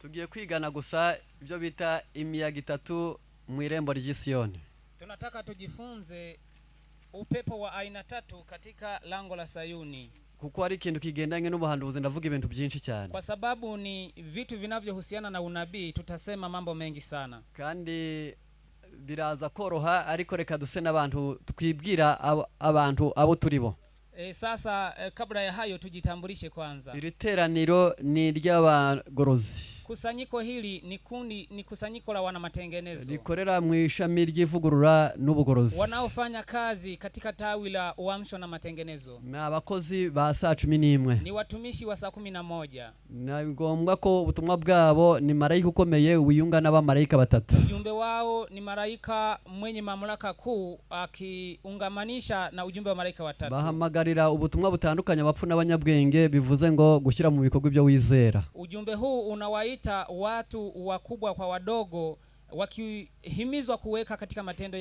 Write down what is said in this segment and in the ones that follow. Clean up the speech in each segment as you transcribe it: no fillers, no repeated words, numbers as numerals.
Tugiye kwigana gusa ibyo bita imiyaga itatu mu irembo ry'Isiyoni. Tunataka tujifunze upepo wa aina tatu katika lango la Sayuni. Kuko ari ikintu kigendanye n'ubuhanuzi, ndavuga ibintu byinshi cyane. Kwa sababu ni vitu vinavyohusiana na unabii, tutasema mambo mengi sana. Kandi biraza koroha, ariko reka duse n'abantu twibwira abantu abo turibo. Sasa kabla ya hayo tujitambulishe kwanza. Iri teraniro ni ry'abagorozi. Kusanyiko hili ni kusanyiko la wana matengenezo. Rikorera mu ishami ry'ivugurura n'ubugorozi. Wanaofanya kazi katika tawi la uamsho na matengenezo. Abakozi ba saa 11. Ni watumishi wa saa 11. Na ngombwa ko ubutumwa bwabo ni marayika ukomeye wiyunga n'abamarayika batatu. Ujumbe wao ni marayika mwenye mamlaka kuu akiungamanisha na ujumbe wa marayika watatu. Bahamagarira ubutumwa butandukanye abapfu n'abanyabwenge, bivuze ngo gushyira mu bikorwa ibyo wizera. Ujumbe huu unawaita watu wakubwa kwa wadogo, wakihimizwa kuweka katika matendo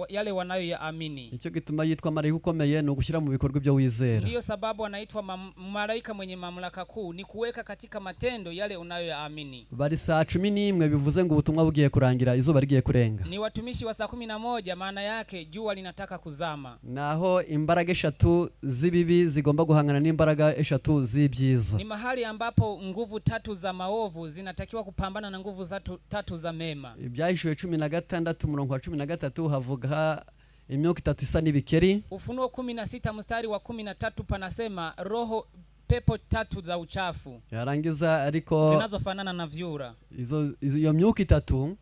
yale wanayoyaamini. Icyo gituma yitwa marayika ukomeye no gushyira mu bikorwa ibyo wizera. Ndiyo sababu anaitwa marayika mwenye mamlaka kuu, ni kuweka katika matendo yale unayoyaamini. Bari saa 11 bivuze ngo ubutumwa bugiye kurangira, izuba rigiye kurenga. Ni watumishi wa saa 11, maana yake jua linataka kuzama. Naho imbaraga eshatu zibibi zigomba guhangana n'imbaraga eshatu z'ibyiza. Ni mahali ambapo nguvu tatu za maovu zinatakiwa kupambana na nguvu tatu za mema. Ibyahishuwe 16 umurongo wa 13 havuga imyuka itatu isa n'ibikeri. Ufunuo 16 mstari wa 13 panasema roho pepo tatu za uchafu. Yarangiza ariko zinazofanana na vyura. Iyo myuka itatu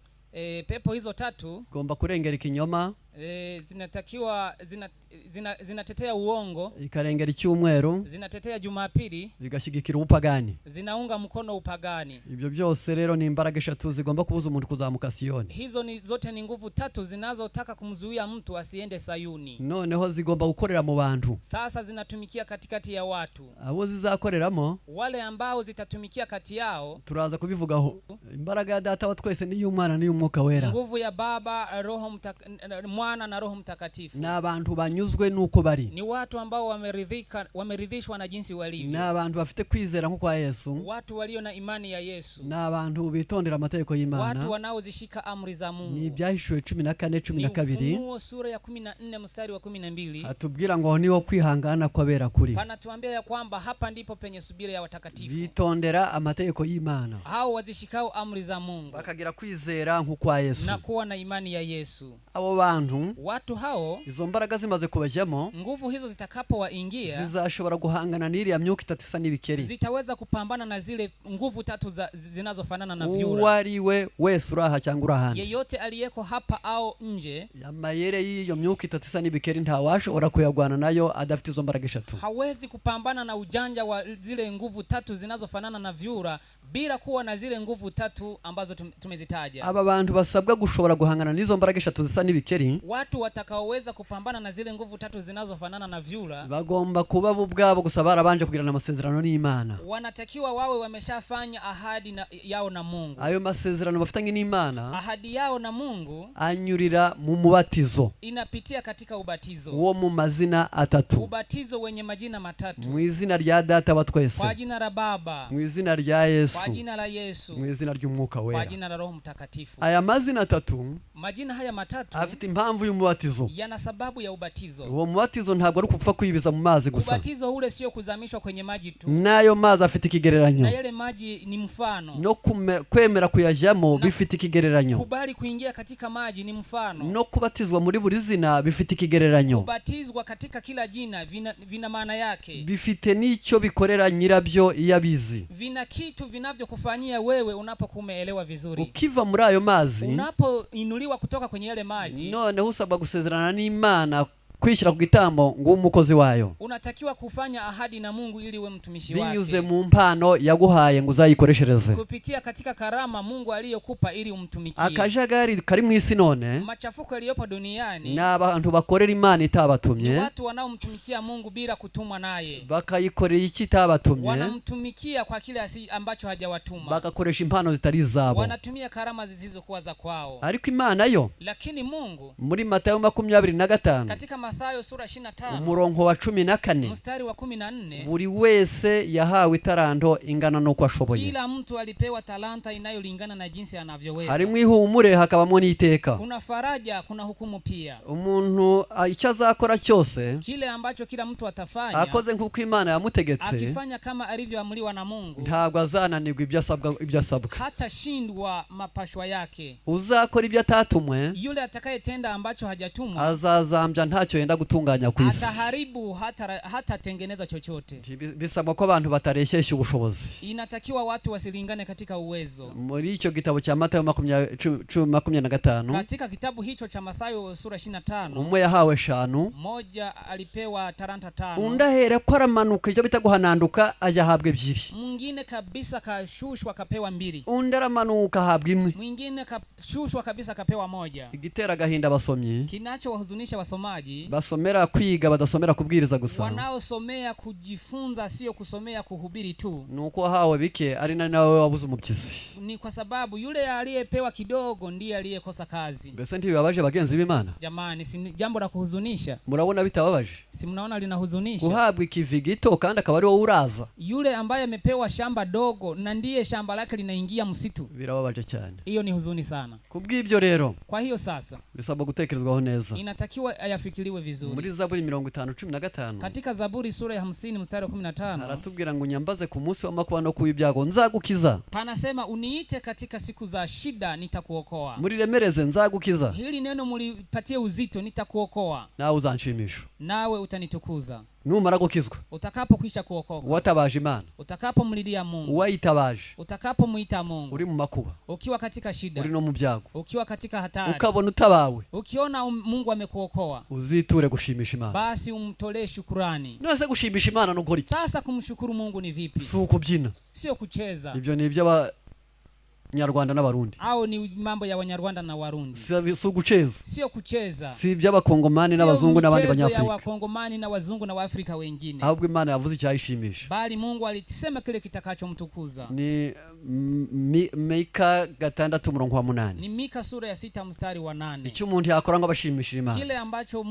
pepo hizo tatu gomba kurengera ikinyoma, zinatakiwa zinatetea uongo, ikarengera icyumweru, zinatetea Jumapili, zigashigikira upagani, zinaunga mkono upagani. Ibyo byose rero ni imbaraga eshatu zigomba kubuza umuntu kuzamuka Siyoni. Hizo zote ni nguvu tatu zinazotaka kumzuia mtu asiende Sayuni. Noneho zigomba gukorera mu bantu. Sasa zinatumikia katikati ya watu. Abo zizakoreramo, wale ambao zitatumikia kati yao, turaza kubivugaho. Imbaraga ya data wa twese ni y'Umwana ni y'Umwuka wera. Nguvu ya Baba, Mwana na Roho Mtakatifu. Na abantu banyuzwe nuko bari. Ni watu ambao wameridhishwa na jinsi walivyo. Na abantu bafite kwizera nko kwa Yesu. Watu walio na imani ya Yesu. Na abantu bitondera amategeko y'Imana. Watu wanaozishika amri za Mungu. Ni ibyahishuwe 14:12. Ni Ufunuo sura ya 14 mstari wa 12. Atubwira ngo niho kwihangana kwabera kuri. Panatuambia ya kwamba hapa ndipo penye subira ya watakatifu. Bitondera amategeko y'Imana. Hao wazishikao amri za Mungu. Bakagira kwizera nko kwa Yesu. Na kuwa na imani ya Yesu. Abo bantu, watu hao, izo mbaraga zimaze kubajyamo, nguvu hizo zitakapowaingia, zizashobora guhangana n'iri ya myuka itatu isa n'ibikeri. Zitaweza kupambana na zile nguvu tatu zinazofanana na vyura. Uwariwe wese uraha cyangwa urahana. Yeyote aliyeko hapa au nje, yamayere y'iyo myuka itatu isa n'ibikeri ntawashobora kuyagwana nayo adafite izo mbaraga eshatu. Hawezi kupambana na ujanja wa zile nguvu tatu zinazofanana na vyura bila kuwa na zile nguvu tatu ambazo tumezitaja. Aba bantu basabwa gushobora guhangana n'izo mbaraga eshatu zisa n'ibikeri. Watu watakaoweza kupambana na zile nguvu tatu zinazofanana na vyura bagomba kuba bo ubwabo gusa barabanje kugirana amasezerano n'Imana. Wanatakiwa wawe wameshafanya ahadi yao na Mungu. Ayo masezerano bafitanye n'Imana, ahadi yao na Mungu anyurira mu mubatizo. Inapitia katika ubatizo. Uwo mu mazina atatu. Ubatizo wenye majina matatu. Mu izina rya Data wa twese. Kwa jina la Baba. Mu izina rya Yesu. Kwa jina la Yesu. Mu izina ry'Umwuka wera. Kwa jina la Roho Mtakatifu. Aya mazina atatu, majina haya matatu, afite impamvu y'umubatizo. Yana sababu ya ubatizo. Uwo mubatizo ntabwo ari kupfa kwibiza mu mazi gusa. Ubatizo ule sio kuzamishwa kwenye maji tu. Nayo mazi afite ikigereranyo. Na yale maji ni mfano. No kwemera kuyajyamo bifite ikigereranyo. Kubali kuingia katika maji ni mfano. No kubatizwa muri buri zina bifite ikigereranyo. Kubatizwa katika kila jina vina maana yake. Bifite nicyo bikorera nyirabyo iyabizi. Vina kitu vinavyokufanyia wewe unapokumeelewa vizuri. Ukiva muri ayo mazi, unapoinuliwa kutoka kwenye yale maji, none usabwa gusezerana n'Imana kwishyira ku gitambo ngo umukozi wayo. Unatakiwa kufanya ahadi na Mungu ili uwe mtumishi wake. Binyuze mu mpano yaguhaye ngo uzayikoreshereze. Kupitia katika karama Mungu aliyokupa ili umtumikie. Akajagari kari mu isi none, machafuko yaliyopo duniani, na abantu bakorera Imana itabatumye. Watu wanaomtumikia Mungu bila kutumwa naye. Bakayikorera iki itabatumye. Wanamtumikia kwa kile ambacho hajawatuma. Bakakoresha impano zitari zabo. Wanatumia karama zisizokuwa za kwao. Ariko Imana yo, lakini Mungu, muri Matayo 25, katika Mathayo sura 25 umurongo wa 14 mstari wa 14, buri wese yahawe itaranto ingana no kwashoboye. kila mtu alipewa talanta inayolingana na jinsi anavyoweza. Harimo ihumure hakabamo n'iteka. Kuna faraja, kuna hukumu pia. Umuntu icyo azakora cyose Kile ambacho kila mtu atafanya akoze nk'uko Imana yamutegetse, akifanya kama alivyoamriwa na Mungu, ntabwo azananirwa ibyo asabwa. hata shindwa mapashwa yake. Uzakora ibyo atatumwe, Yule atakayetenda ambacho hajatumwa azazambya ntacyo yenda gutunganya ku isi. ataharibu, hata tengeneza chochote. Bisabwa ko abantu batareshyeshya ubushobozi. Inatakiwa watu wasilingane katika uwezo. Muri icyo gitabo cya Matayo 20:25, Katika kitabu hicho cha Mathayo sura 25, umwe yahawe 5, mmoja alipewa talanta 5, undahera ko aramanuka icyo bita guhananduka ajya ahabwa 2, mwingine kabisa kashushwa kapewa 2, undaramanuka ahabwa 1, mwingine kashushwa kabisa kapewa 1. igitera gahinda basomyi Kinachowahuzunisha wasomaji, basomera kwiga badasomera kubwiriza gusa, wanaosomea kujifunza sio kusomea kuhubiri tu. nuko hawe bike ari nawe wabuze umubyizi. Ni kwa sababu yule aliyepewa kidogo ndiye aliyekosa kazi. Mbese ntibibabaje bagenzi b'Imana? Jamani, si jambo la kuhuzunisha? Murabona bitababaje? Si mnaona linahuzunisha? Guhabwa ikivi gito kandi akaba ari wowe uraza. Yule ambaye amepewa shamba dogo na ndiye shamba lake linaingia msitu. Birababaje cyane. Hiyo ni huzuni sana. Kubw'ibyo rero, Kwa hiyo sasa bisaba gutekerezwaho neza. inatakiwa ayafikiriwe vizuri. Muri Zaburi 50:15, Katika Zaburi sura ya 50 mstari wa 15, aratubwira ngo nyambaze ku munsi w'amakuba no kuw'ibyago nzagukiza. panasema uniite katika siku za shida nitakuokoa. Muriremereze nzagukiza. Hili neno mulipatie uzito, nitakuokoa. Nawe uzanshimisha. Nawe utanitukuza. Numara gukizwa, Utakapokwisha kuokoka, watabaje Imana, utakapomlilia Mungu, wayitabaje, utakapomuita Mungu, uri mu makuba, ukiwa katika shida, uri no mu byago, ukiwa katika hatari, ukabona utabawe, ukiona Mungu amekuokoa, uziture gushimisha Imana. basi umtolee shukrani. Nose gushimisha Imana no gukora iki? Sasa kumshukuru Mungu ni vipi? Si ukubyina, Sio kucheza. ibyo ni iby'Abanyarwanda n'Abarundi. Au ni mambo ya Wanyarwanda na Warundi. Si ugucheza, Sio kucheza. si iby'Abakongomani n'Abazungu n'abandi ya Banyafrika. Wakongomani na wazungu na Waafrika wengine. Ahubwo Imana yavuze icyayishimisha. Bali Mungu alisema kile kitakachomtukuza. Ni Mika 6:8. Ni Mika sura ya 6 mstari wa 8. Icyo umuntu yakora ngo abashimishire Imana. Kile ambacho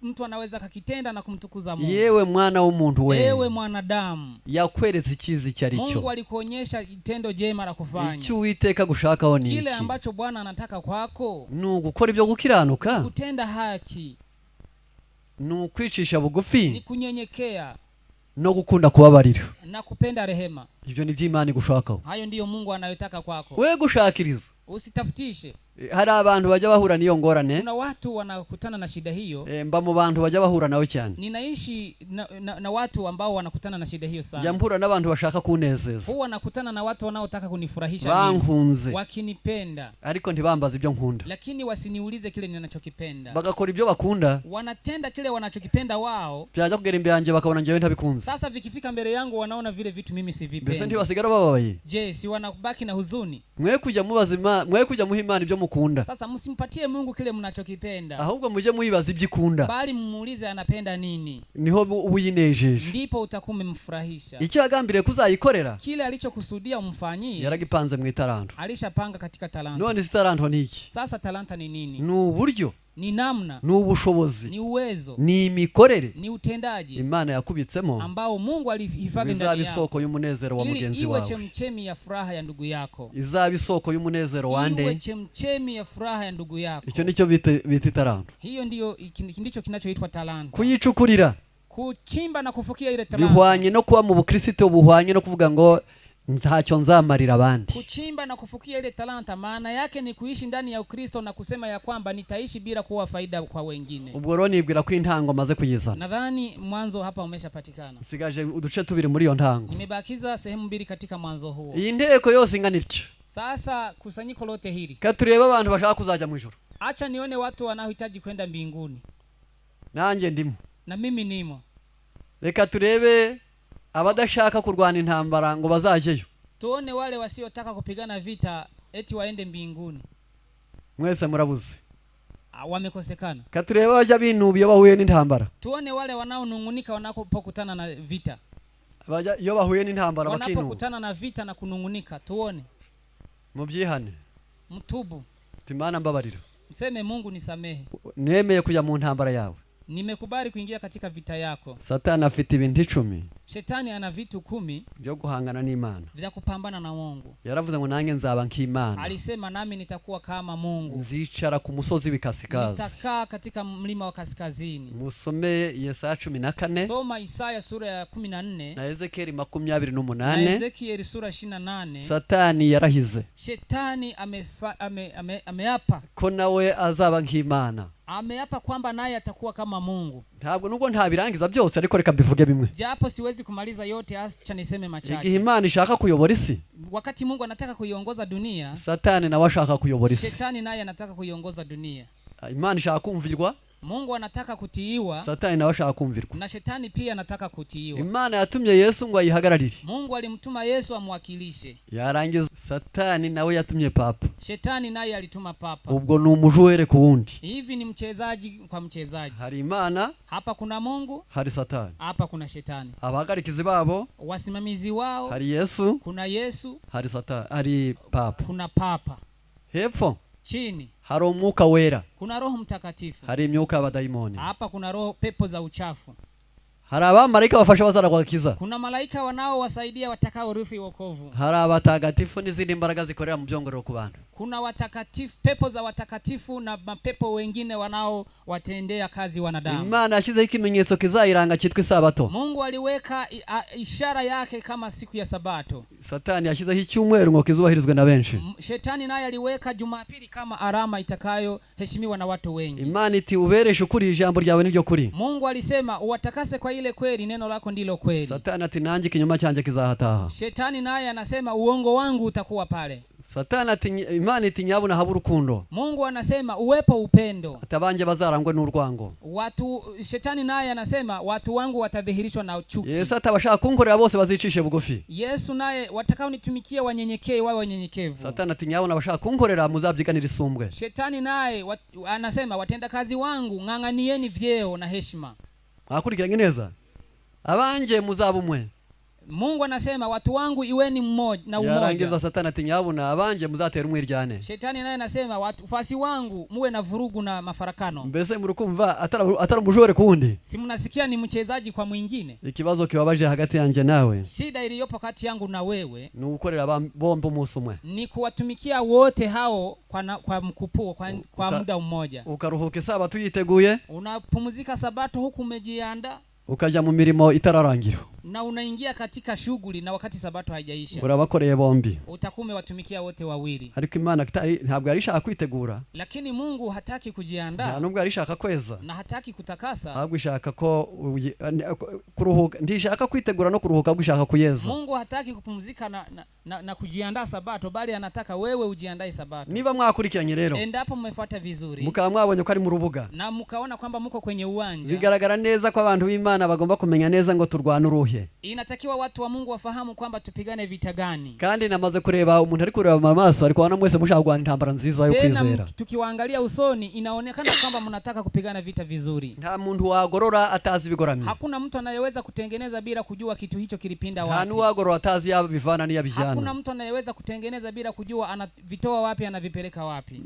mtu anaweza kakitenda na kumtukuza Mungu. Yewe mwana w'umuntu we, Ewe mwanadamu, yakweretse ikizi cyari cyo. Mungu alikuonyesha itendo jema la kufanya. Icyo Uwiteka gushakaho ni Kile iki? ambacho Bwana anataka kwako Ni ugukora ibyo gukiranuka, kutenda haki, ni ukwicisha bugufi, ni kunyenyekea no gukunda kubabarira. na kupenda rehema. Ibyo ni by'Imana gushakaho. Hayo ndiyo Mungu anayotaka kwako. We gushakiriza. Usitafutishe. Hari abantu bajya bahura niyo ngorane. Kuna watu wanakutana na shida hiyo. Mba mu bantu bajya bahura nawe cyane. Ninaishi na watu ambao wanakutana na shida hiyo sana. Jampura n'abantu bashaka kunezeza. Huwa nakutana na watu wanaotaka kunifurahisha bankunze, wakinipenda, ariko ntibambaza ibyo nkunda, lakini wasiniulize kile ninachokipenda. bagakora ibyo bakunda, wanatenda kile wanachokipenda wao. byaje kugera imbere yanjye bakabona njyewe ntabikunze. Sasa vikifika mbele yangu wanaona vile vitu mimi sivipendi. Mbese ntibasigara bababaye? Je, si wanabaki na huzuni? Mwe kujya mubazima, mwe kujya muhimana ibyo mukunda. Sasa msimpatie Mungu kile mnachokipenda, ahubwo muje muyibaza ibyikunda, bali mumuulize anapenda nini. niho uyinejeje, ndipo utakuwa umemfurahisha. icyo yagambiriye kuzayikorera, kile alichokusudia umfanyie, yaragipanze mu itaranto. alishapanga katika talanta. None itaranto ni iki? Sasa talanta ni nini? Ni uburyo, ni namna, ni ubushobozi, ni uwezo, ni imikorere, ni utendaji Imana yakubitsemo, ambao Mungu alihifadhi ndani yako, isoko y'umunezero wa mugenzi wawe, iwe chemchemi ya furaha ya ndugu yako, izaba isoko y'umunezero wande, iwe chemchemi ya furaha ya ndugu yako. Icyo nicyo bita itaranto. Hiyo ndicho kinachoitwa talanta. Kuyicukurira, kuchimba na kufukia ile talanta, bihwanye no kuba mu bukristo, buhwanye no kuvuga ngo ntacyo nzamarira abandi. Kuchimba na kufukia ile talanta maana yake ni kuishi ndani ya Ukristo na kusema ya kwamba nitaishi bila kuwa faida kwa wengine. Ubwo rero nibwira ko intango maze kuyizana. Nadhani mwanzo hapa umeshapatikana. Sigaje uduce tubiri muri iyo ntango. Nimebakiza sehemu mbili katika mwanzo huo. Iyi nteko yose ingana ityo. Sasa kusanyiko lote hili, katureba abantu bashaka kuzaja mu ijuru. Acha nione watu wanaohitaji kwenda mbinguni. Nanjye ndimo. Na mimi nimo. Reka turebe abadashaka kurwana intambara ngo bazajeyo. Tuone wale wasiotaka kupigana vita eti waende mbinguni. Mwese murabuze. Wamekosekana. Katureba baje binubiye bahuye n'intambara. Tuone wale wanaonungunika wanapokutana na vita. Baje iyo bahuye n'intambara bakinu. Wanapokutana na vita na kunungunika, tuone. Mubyihane. Mtubu. Timana mbabarira. Mseme Mungu nisamehe. Nemeye kujya mu ntambara yawe. nimekubali kuingia katika vita yako. Satani afite ibintu 10 Shetani ana vitu 10 byo guhangana n'Imana, vya kupambana na Mungu. Yaravuze ngo nange nzaba nk'Imana, Alisema nami nitakuwa kama Mungu, nzicara ku musozi w'ikasikazi, nitakaa katika mlima wa kaskazini. Musome Yesaya 14, soma Isaya sura ya 14 na Ezekieli na 28. Ezekieli sura 28. Satani yarahize, Shetani ameapa ko nawe azaba nk'Imana. Ameapa kwamba naye atakuwa kama Mungu. Ntabwo nubwo ntabirangiza byose, ariko reka bivuge bimwe. Japo siwezi kumaliza yote, acha niseme machache. Igihe Imana ishaka kuyobora isi, wakati Mungu anataka kuiongoza dunia, Satani nawe ashaka kuyobora isi. Shetani naye anataka kuiongoza dunia. Imana ishaka kumvirwa, Mungu anataka kutiiwa, Satani nawe ashaka kumvirwa. na Shetani pia anataka kutiiwa. Imana yatumye Yesu ngo ayihagararire, Mungu alimtuma Yesu amwakilishe. yarangiza Satani nawe yatumye papa, Shetani naye alituma papa. ubwo ni umujuwere ku wundi. Hivi ni mchezaji kwa mchezaji. Hari Imana, Hapa kuna Mungu, hari Satani. hapa kuna Shetani. Abahagarikizi babo, Wasimamizi wao, hari Yesu, kuna Yesu, hari Satani, hari papa. kuna papa. Hepfo Chini hari umwuka wera, kuna Roho Mtakatifu. hari imyuka y'abadayimoni, Hapa kuna roho pepo za uchafu. hari abamarayika bafasha bazara kwakiza, Kuna malaika wanaowasaidia watakao urithi wokovu. hari abatagatifu n'izindi mbaraga zikorera mu byongorero ku bantu. Kuna watakatifu, pepo za watakatifu na mapepo wengine wanaowatendea kazi wanadamu. Imana yashyizeho ikimenyetso kizayiranga cyitwa Isabato. Mungu aliweka ishara yake kama siku ya Sabato. Satani yashyizeho icyumweru ngo kizubahirizwe na benshi. Shetani naye aliweka Jumapili kama alama itakayoheshimiwa na watu wengi. Imana iti ubereshe ukuri, ijambo ryawe niryo kuri. Mungu alisema uwatakase kwa ile kweli, neno lako ndilo kweli. Satani ati nanjye kinyoma cyanjye kizahataha. Shetani naye anasema uongo wangu utakuwa pale. Satani ati Imana iti nyabuna haba urukundo. Mungu anasema uwepo upendo. Atabanje bazarangwe n'urwango. Shetani naye anasema watu wangu watadhihirishwa na chuki. Yesu atabashaka kunkorera bose bazicishe bugufi. Yesu naye watakao nitumikia wanyenyekee, wawe wanyenyekevu. Satani ati nyabuna abashaka kunkorera muzabyiganira isumbwe. Shetani naye anasema watenda kazi wangu ng'ang'anieni vyeo na heshima. Akurikiranye neza, abanje muzabumwe. Mungu anasema watu wangu iweni mmoja na umoja. Yarangiza Satani ati nyabuna abanje muzatera umwiryane. Shetani naye anasema wafasi wangu muwe na vurugu na mafarakano. Mbese murukumva atari umujore kundi. Si mnasikia ni mchezaji kwa mwingine? Ikibazo kibabaje hagati yanje nawe, shida iliyopo kati yangu na wewe, ni ukorera bombo musumwe, ni kuwatumikia wote hao kwa mkupuo kwa muda mmoja. Ukaruhuka Sabato uyiteguye, unapumzika Sabato huku umejiandaa, ukaja mu mirimo itararangira, na unaingia katika shughuli na wakati Sabato haijaisha. Urabakoreye bombi, utakume watumikia wote wawili. Ariko Imana ntabwo arishaka kwitegura, lakini Mungu hataki kujiandaa, nubwo arishaka kweza, na hataki kutakasa. ahubwo ishaka ko kuruhuka, ndishaka kwitegura no kuruhuka, ahubwo ishaka kuyeza. Mungu hataki kupumzika na kujiandaa Sabato, bali anataka wewe ujiandae Sabato. Niba mwakurikiranye rero, endapo mmefuata vizuri, mukaba mwabonye ko ari mu rubuga, na mukaona kwamba muko kwenye uwanja, bigaragara neza ko abantu b'Imana bagomba kumenya neza ngo turwana uruhe. Inatakiwa watu wa Mungu wafahamu kwamba tupigane vita gani. Kandi namaze kureba umuntu ari kureba mu maso, ariko wana mwese mushaka kurwana intambara nziza yo kwizera. Tena tukiwaangalia usoni inaonekana kwamba mnataka kupigana vita vizuri. Nta muntu wagorora atazi bigoramye. Hakuna mtu anayeweza kutengeneza bila kujua kitu hicho kilipinda wapi. Nta nuwagorora atazi yaba bivana niya bijana. Hakuna mtu anayeweza kutengeneza bila kujua anavitoa wapi anavipeleka wapi.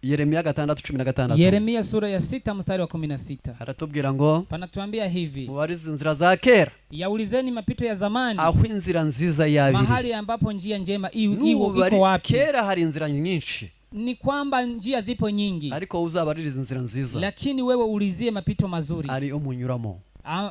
Yeremia 6:16. Yeremia sura ya 6 mstari wa 16. Haratubwira ngo, panatuambia hivi, mubarize inzira za kera, yaulizeni mapito ya zamani, aho inzira nziza yabiri, mahali ambapo njia njema iko wapi. Kera hari inzira nyinshi, ni kwamba njia zipo nyingi, ariko uzabaririza inzira nziza, lakini wewe ulizie mapito mazuri ari umunyuramo,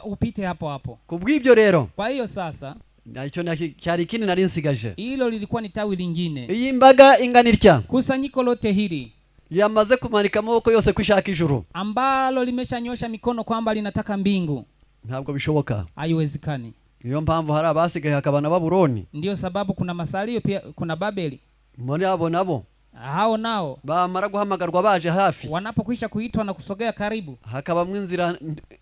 upite hapo hapo. Kubw'ibyo rero, kwa hiyo sasa na icyo cyari kini nari nsigaje, hilo lilikuwa ni tawi lingine. Iyi mbaga inganirya, kusanyiko lote hili yamaze kumanika amaboko yose kwishaka ijuru, ambalo limeshanyosha mikono kwamba linataka mbingu, ntabwo bishoboka, haiwezekani. Niyo mpamvu hari abasigaye hakaba na Babuloni. Ndio sababu kuna masalio pia, kuna Babeli. Muri abo nabo, hao nao bamara guhamagarwa baje hafi, wanapokwisha kuitwa na kusogea karibu, hakaba mwinzira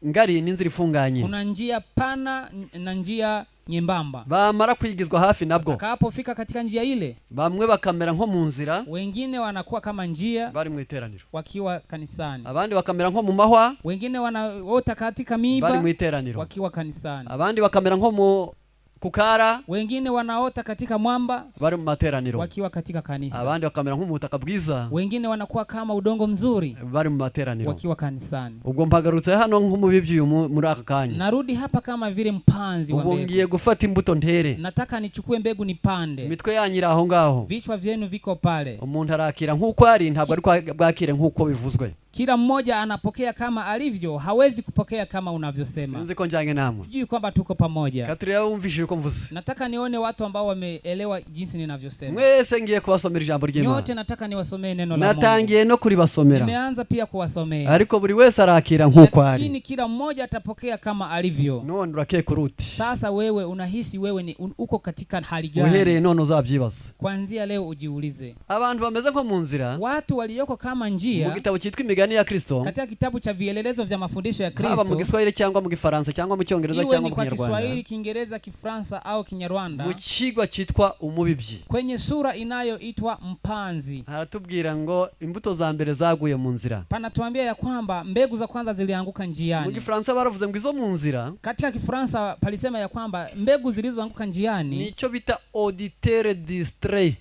ngari n'inzira ifunganye, kuna njia pana na njia nyembamba. Bamara kwigizwa hafi nabwo, akapofika katika njia ile, bamwe bakamera nko mu nzira, wengine wanakuwa kama njia bari mu iteraniro, wakiwa kanisani. Abandi bakamera nko mu mahwa, wengine wanaota katika miiba, bari mu iteraniro, wakiwa kanisani. Abandi bakamera nko kukara, wengine wanaota katika mwamba bari mu materaniro, wakiwa katika kanisa. abandi bakamera nk'umutaka bwiza, Wengine wanakuwa kama udongo mzuri bari mu materaniro, wakiwa kanisani. ubwo mpagarutse hano nk'umubibyi muri aka kanya. Narudi hapa kama vile mpanzi wa mbegu. Ubwo ngiye gufata imbuto ntere. Nataka nichukue mbegu nipande. Mitwe yanyira aho ngaho. Vichwa vyenu viko pale. Umuntu arakira nk'uko ari, ntabwo ari bwakire nk'uko bivuzwe. Kila mmoja anapokea kama alivyo, hawezi kupokea kama unavyosema. Sinzi ko njyange namwe. Sijui kwamba tuko pamoja. Katri yao umvishije ko mvuze. Nataka nione watu ambao wameelewa jinsi ninavyosema. Mwese ngiye kubasomera ijambo ry'Imana. Nyote nataka niwasomee neno la Mungu. Natangiye no kuribasomera. Nimeanza pia kuwasomea. Ariko buri wese arakira nk'uko ari. Lakini kila mmoja atapokea kama alivyo. None urake kuruti. Sasa wewe unahisi wewe ni uko katika hali gani? Uhereye none uzabyibaza. Kuanzia leo ujiulize. Abantu bameze nko mu nzira. Watu walioko kama njia. Mu gitabo cyitwa Imigani ya Kristo. Katika kitabu cha vielelezo vya mafundisho ya Kristo. Haba mu Giswahili cyangwa mu Gifaransa cyangwa mu Cyongereza cyangwa mu Kinyarwanda. Iwe ni kwa Kiswahili, Kiingereza, Kifaransa au Kinyarwanda. Mu kigwa cyitwa umubibyi. Kwenye sura inayoitwa mpanzi. Haratubwira ngo imbuto za mbere zaguye mu nzira. Panatuambia ya kwamba mbegu za kwanza zilianguka njiani. Mu Gifaransa baravuze ngo izo mu nzira. Katika Kifaransa palisema ya kwamba mbegu zilizoanguka njiani nico bita auditeur distrait.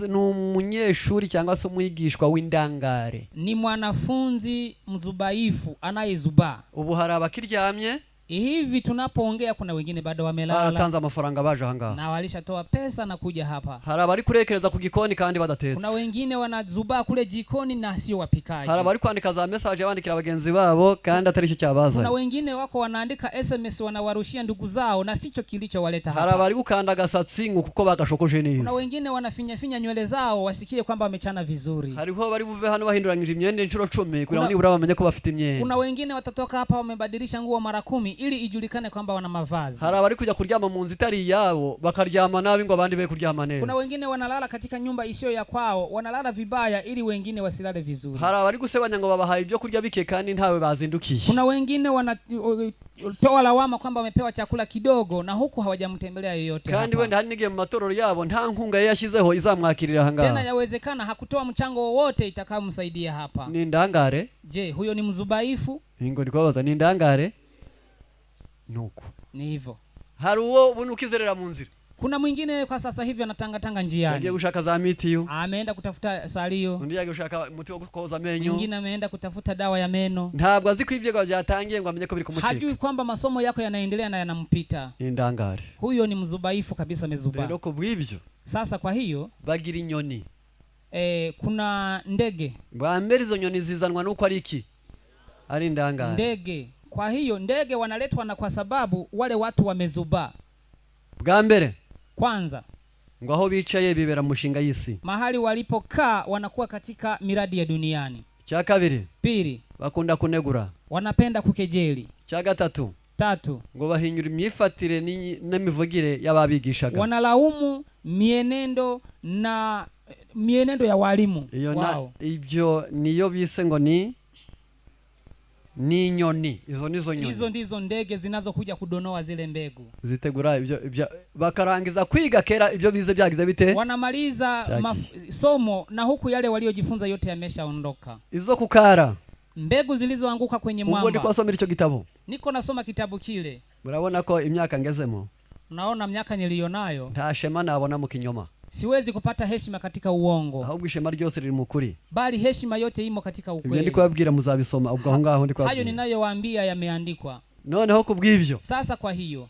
N'umunyeshuri cyangwa se umwigishwa w'indangare. Ni mwanafunzi mzubaifu anayezuba. Ubu hari abakiryamye. Hivi tunapoongea kuna wengine bado wamelala. Baratanze amafaranga baje hanga. Na walishatoa pesa na kuja hapa. Hari abari kurekereza ku gikoni kandi badatetse. Kuna wengine wanazuba kule jikoni na sio wapikaji. Hari abari kwandika za message abandikira abagenzi babo kandi atari cyo cyabaza. Kuna wengine wako wanaandika SMS wanawarushia ndugu zao na sicho kilichowaleta hapa. Hari abari gukanda gasatsi kuko bagashokoje neza. Kuna wengine wanafinya nywele zao wasikie kwamba wamechana vizuri. Hariho bari buve hano bahinduranyije imyenda inshuro 10 kugira ngo nibura bamenye ko bafite imyenda. Kuna wengine watatoka hapa wamebadilisha nguo mara 10 ili ijulikane kwamba wana mavazi. Hari abari kujya kuryama mu nzu itari yabo bakaryama nabi ngo abandi be kuryama neza. Kuna wengine wanalala katika nyumba isiyo ya kwao, wanalala vibaya ili wengine wasilale vizuri. Hari abari gusebanya ngo babahaye ibyo kurya bike kandi ntawe bazindukiye. Kuna wengine wanatoa lawama kwamba wamepewa chakula kidogo na huku hawajamtembelea yoyote. Kandi wenda hari nige mu matorero yabo nta nkunga yashizeho izamwakirira hanga. Tena yawezekana hakutoa mchango wowote itakamsaidia hapa. Ni ndangare? Je, huyo ni mzubaifu? Ingo ndikwabaza ni ndangare? Nuko. Ni hivyo. Hari uwo bunukizerera mu nzira. Kuna mwingine kwa sasa hivi anatangatanga njiani. Yagiye gushaka za mitiyo. Ameenda kutafuta salio. Undi yagiye gushaka muti wo koza amenyo. Mwingine ameenda kutafuta dawa ya meno. Ntabwo azi ko ibyego byatangiye ngo amenye ko biri kumucika. Hajui kwamba masomo yako yanaendelea na yanampita. Indangare. Huyo ni mzubaifu kabisa, mezuba. Rero ko bwibyo. Sasa kwa hiyo bagira inyoni. Kuna ndege. Bwa mbere izo nyoni zizanwa nuko ari iki? Ari ndangare. Ndege. Kwa hiyo ndege wanaletwa na kwa sababu wale watu wamezuba. Bwa mbere kwanza ngo aho bicaye bibera mushinga y'isi. Mahali walipokaa wanakuwa katika miradi ya duniani. Cya kabiri. Pili, bakunda kunegura. Wanapenda kukejeli. Cya gatatu. Tatu, ngo bahinyura imyifatire n'imivugire y'ababigishaga. Wanalaumu mienendo ya walimu wao. Ibyo niyo bise ngo ni nyoni. Izo nizo nyoni. Hizo ndizo ndege zinazokuja kudonoa zile mbegu. Zitegura ibyo bakarangiza kwiga kera ibyo bize byagize bite? Wanamaliza somo na huku yale waliojifunza yote yameshaondoka. Izo kukara. Mbegu zilizoanguka kwenye mwamba. Ubwo ndi kwasomera icyo gitabo. Niko nasoma kitabu kile. Murabona ko imyaka ngezemo. Naona miaka nilionayo. Nta shema nabona mu kinyoma. Siwezi kupata heshima katika uongo. Ahubwo ishema ryose riri mu kuri. Bali heshima yote imo katika ukweli. Ibyo ndi kubabwira muzabisoma ubwo aho ngaho ndi kubabwira. Hayo ninayowaambia yameandikwa. Noneho kubw'ibyo. Sasa kwa hiyo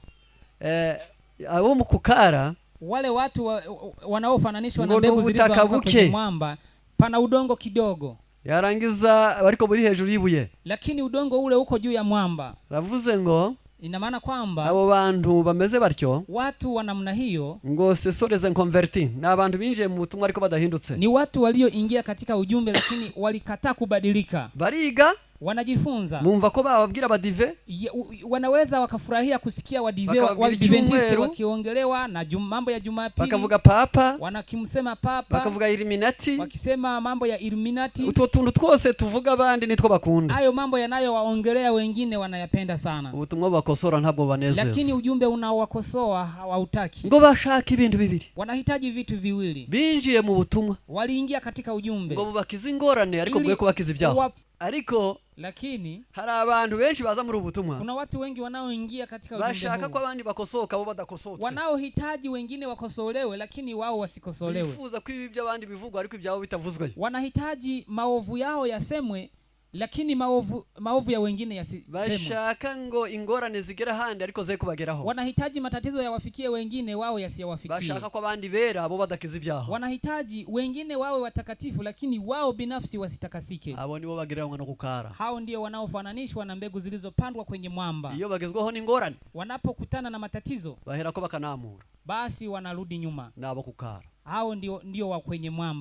abo mu kukara wale watu wanaofananishwa na mbegu zilizoanguka kwenye mwamba, pana udongo kidogo. Yarangiza ariko buri hejuru yibuye. Lakini udongo ule uko juu ya mwamba. Ravuze ngo ina maana kwamba abo bantu bameze batyo, watu wa namna hiyo, ngo sesoreze converti na abantu binjiye mu butumwa ariko badahindutse. Ni watu walioingia katika ujumbe lakini walikataa kubadilika. Bariga, wanajifunza. Mumva ko bababwira badive, wanaweza wakafurahia kusikia Waadventista wakiongelewa na mambo ya Jumapili. Bakavuga papa, wanakimsema papa. Bakavuga Illuminati, wakisema mambo ya Illuminati. Utwo tuntu twose tuvuga abandi nitwo bakunda. Hayo mambo yanayowaongelea wengine wanayapenda sana. Ubutumwa bakosora ntabwo banezeza. Lakini ujumbe unaowakosoa hawautaki. Ngo bashaka ibintu bibiri. Wanahitaji vitu viwili. Binjiye mu butumwa. Waliingia katika ujumbe. Ngo bubakiza ingorane ariko bwe kubakiza ibyaha. Ariko lakini hari abantu benshi baza muri ubutumwa kuna watu wengi wanaoingia katika ujumbe bashaka huu ko abandi bakosoka bo badakosotse wanaohitaji wengine wakosolewe lakini wao wasikosolewe bifuza ko ibi by'abandi bivugwa ariko ibyabo bitavuzwe wanahitaji maovu yao yasemwe lakini maovu ya wengine yasisemwe bashaka ngo ingorane zigera handi ariko ze kubageraho wanahitaji matatizo yawafikie wengine wao yasiyawafikie bashaka ko abandi bera abo badakiza ibyaho wanahitaji wengine wawe watakatifu lakini wao binafsi wasitakasike abo nibo bageraho no kukara hao ndio wanaofananishwa na mbegu zilizopandwa kwenye mwamba iyo bagezweho n'ingorane wanapokutana na matatizo bahera ko bakanamura basi wanarudi nyuma nabo kukara hao ndio wa kwenye mwamba